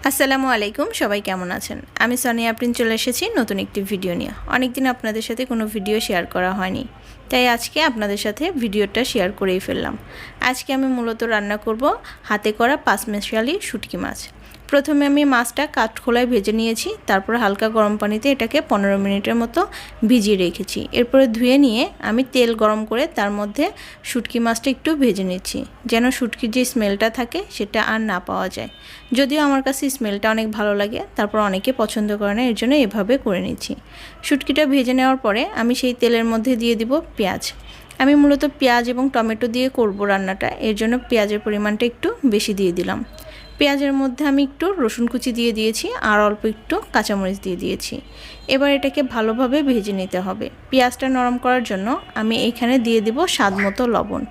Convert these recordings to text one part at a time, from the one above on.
আসসালামু আলাইকুম, সবাই কেমন আছেন? আমি সোনিয়া আফরিন চলে এসেছি নতুন একটি ভিডিও নিয়ে। অনেকদিন আপনাদের সাথে কোনো ভিডিও শেয়ার করা হয়নি, তাই আজকে আপনাদের সাথে ভিডিওটা শেয়ার করেই ফেললাম। আজকে আমি মূলত রান্না করব হাতে করা পাঁচমিশালি শুটকি মাছ। প্রথমে আমি মাছটা কাঠখোলায় ভেজে নিয়েছি, তারপর হালকা গরম পানিতে এটাকে 15 মিনিটের মতো ভিজিয়ে রেখেছি। এরপরে ধুয়ে নিয়ে আমি তেল গরম করে তার মধ্যে শুটকি মাছটা একটু ভেজে নিচ্ছি, যেন শুটকির যে স্মেলটা থাকে সেটা আর না পাওয়া যায়। যদিও আমার কাছে স্মেলটা অনেক ভালো লাগে, তারপর অনেকে পছন্দ করে না, এর জন্য এভাবে করে নিচ্ছি। শুটকিটা ভেজে নেওয়ার পরে আমি সেই তেলের মধ্যে দিয়ে দিব পেঁয়াজ। আমি মূলত পেঁয়াজ এবং টমেটো দিয়ে করব রান্নাটা, এর জন্য পেঁয়াজের পরিমাণটা একটু বেশি দিয়ে দিলাম। পেঁয়াজের মধ্যে আমি একটু রসুন কুচি দিয়ে দিয়েছি আর অল্প একটু কাঁচামরিচ দিয়ে দিয়েছি। এবার এটাকে ভালোভাবে ভেজে নিতে হবে। পেঁয়াজটা নরম করার জন্য আমি এখানে দিয়ে দেব স্বাদ মতো লবণ।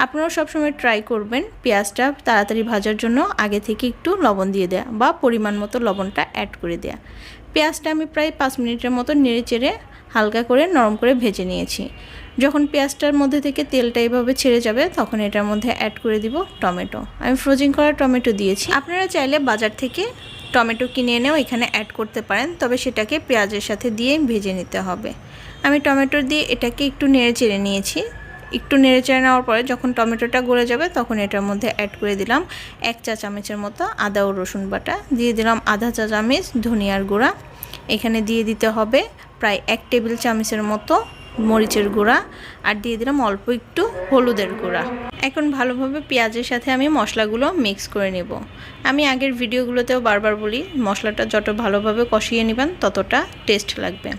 আপনারাও সবসময় ট্রাই করবেন পেঁয়াজটা তাড়াতাড়ি ভাজার জন্য আগে থেকে একটু লবণ দিয়ে দেয়া বা পরিমাণ মতো লবণটা অ্যাড করে দেয়া। পেঁয়াজটা আমি প্রায় 5 মিনিটের মতো নেড়ে চেড়ে হালকা করে নরম করে ভেজে নিয়েছি। যখন পেঁয়াজটার মধ্যে থেকে তেলটা এইভাবে ছেড়ে যাবে তখন এটার মধ্যে অ্যাড করে দিব টমেটো। আমি ফ্রোজিং করা টমেটো দিয়েছি। আপনারা চাইলে বাজার থেকে টমেটো কিনে এনেও এখানে অ্যাড করতে পারেন, তবে সেটাকে পেঁয়াজের সাথে দিয়ে ভেজে নিতে হবে। আমি টমেটো দিয়ে এটাকে একটু নেড়ে চেড়ে নিয়েছি। একটু নেড়ে চেড়ে নেওয়ার পরে যখন টমেটোটা গলে যাবে তখন এটার মধ্যে অ্যাড করে দিলাম 1 চা চামচের মতো আদা ও রসুন বাটা, দিয়ে দিলাম আধা চা চামচ ধনিয়ার গুঁড়া, এখানে দিয়ে দিতে হবে প্রায় 1 টেবিল চামচের মতো মরিচের গুঁড়া, আর দিয়ে দিলাম অল্প একটু হলুদের গুঁড়া। এখন ভালোভাবে পেঁয়াজের সাথে আমি মশলাগুলো মিক্স করে নেব। আমি আগের ভিডিওগুলোতেও বারবার বলি, মশলাটা যত ভালোভাবে কষিয়ে নেবেন ততটা টেস্ট লাগবে।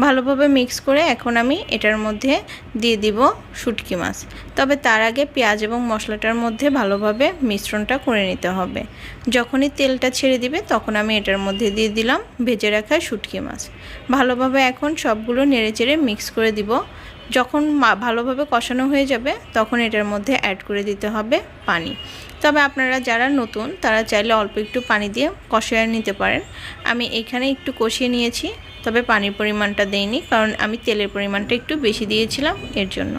ভালোভাবে মিক্স করে এখন আমি এটার মধ্যে দিয়ে দিব শুটকি মাছ। তবে তার আগে পেঁয়াজ এবং মশলাটার মধ্যে ভালোভাবে মিশ্রণটা করে নিতে হবে। যখনই তেলটা ছেড়ে দিবে তখন আমি এটার মধ্যে দিয়ে দিলাম ভেজে রাখা শুটকি মাছ। ভালোভাবে এখন সবগুলো নেড়েচেড়ে মিক্স করে দিব। যখন ভালোভাবে কষানো হয়ে যাবে তখন এটার মধ্যে অ্যাড করে দিতে হবে পানি। তবে আপনারা যারা নতুন তারা চাইলে অল্প একটু পানি দিয়ে কষিয়ে নিতে পারেন। আমি এখানে একটু কষিয়ে নিয়েছি, তবে পানির পরিমাণটা দেইনি, কারণ আমি তেলের পরিমাণটা একটু বেশি দিয়েছিলাম এর জন্য।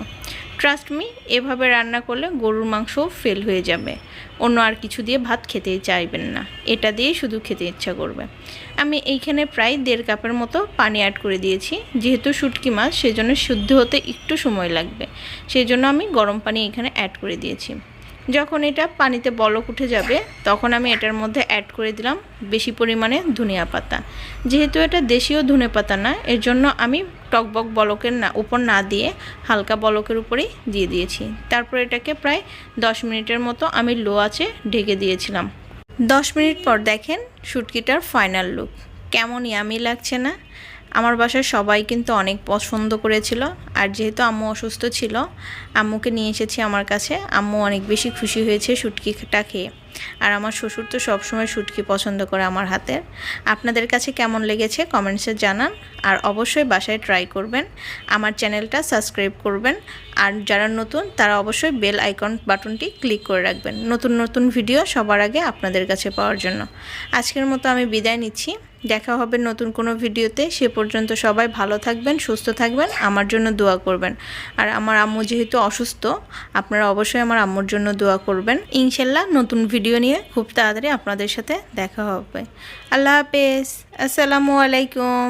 ট্রাস্ট মি, এভাবে রান্না করলে গরুর মাংসও ফেল হয়ে যাবে, অন্য আর কিছু দিয়ে ভাত খেতেই চাইবেন না, এটা দিয়েই শুধু খেতে ইচ্ছা করবে। আমি এইখানে প্রায় 1.5 কাপের মতো পানি অ্যাড করে দিয়েছি। যেহেতু শুটকি মাছ সেজন্য শুদ্ধ হতে একটু সময় লাগবে, সেই জন্য আমি গরম পানি এখানে অ্যাড করে দিয়েছি। যখন এটা পানিতে বলক উঠে যাবে তখন আমি এটার মধ্যে অ্যাড করে দিলাম বেশি পরিমাণে ধনিয়া পাতা। যেহেতু এটা দেশীয় ধনে পাতা না, এর জন্য আমি টকবক বলকের উপর না দিয়ে হালকা বলকের উপরেই দিয়ে দিয়েছি। তারপর এটাকে প্রায় 10 মিনিটের মতো আমি লো আঁচে ঢেকে দিয়েছিলাম। 10 মিনিট পর দেখেন শুটকিটার ফাইনাল লুক কেমন ইয়ামি লাগছে না? আমার বাসায় সবাই কিন্তু অনেক পছন্দ করেছিল, আর যেহেতু আম্মু অসুস্থ ছিল আম্মুকে নিয়ে এসেছি আমার কাছে। আম্মু অনেক বেশি খুশি হয়েছে শুটকিটা খেয়ে, আর আমার শ্বশুর তো সবসময় শুটকি পছন্দ করে আমার হাতের। আপনাদের কাছে কেমন লেগেছে কমেন্টসে জানান, আর অবশ্যই বাসায় ট্রাই করবেন। আমার চ্যানেলটা সাবস্ক্রাইব করবেন, আর যারা নতুন তারা অবশ্যই বেল আইকন বাটনটি ক্লিক করে রাখবেন নতুন নতুন ভিডিও সবার আগে আপনাদের কাছে পাওয়ার জন্য। আজকের মতো আমি বিদায় নিচ্ছি, দেখা হবে নতুন কোনো ভিডিওতে। সে পর্যন্ত সবাই ভালো থাকবেন, সুস্থ থাকবেন, আমার জন্য দোয়া করবেন। আর আমার আম্মু যেহেতু অসুস্থ, আপনারা অবশ্যই আমার আম্মুর জন্য দোয়া করবেন। ইনশাল্লাহ নতুন ভিডিও নিয়ে খুব তাড়াতাড়ি আপনাদের সাথে দেখা হবে। আল্লাহ হাফেজ, আসসালামু আলাইকুম।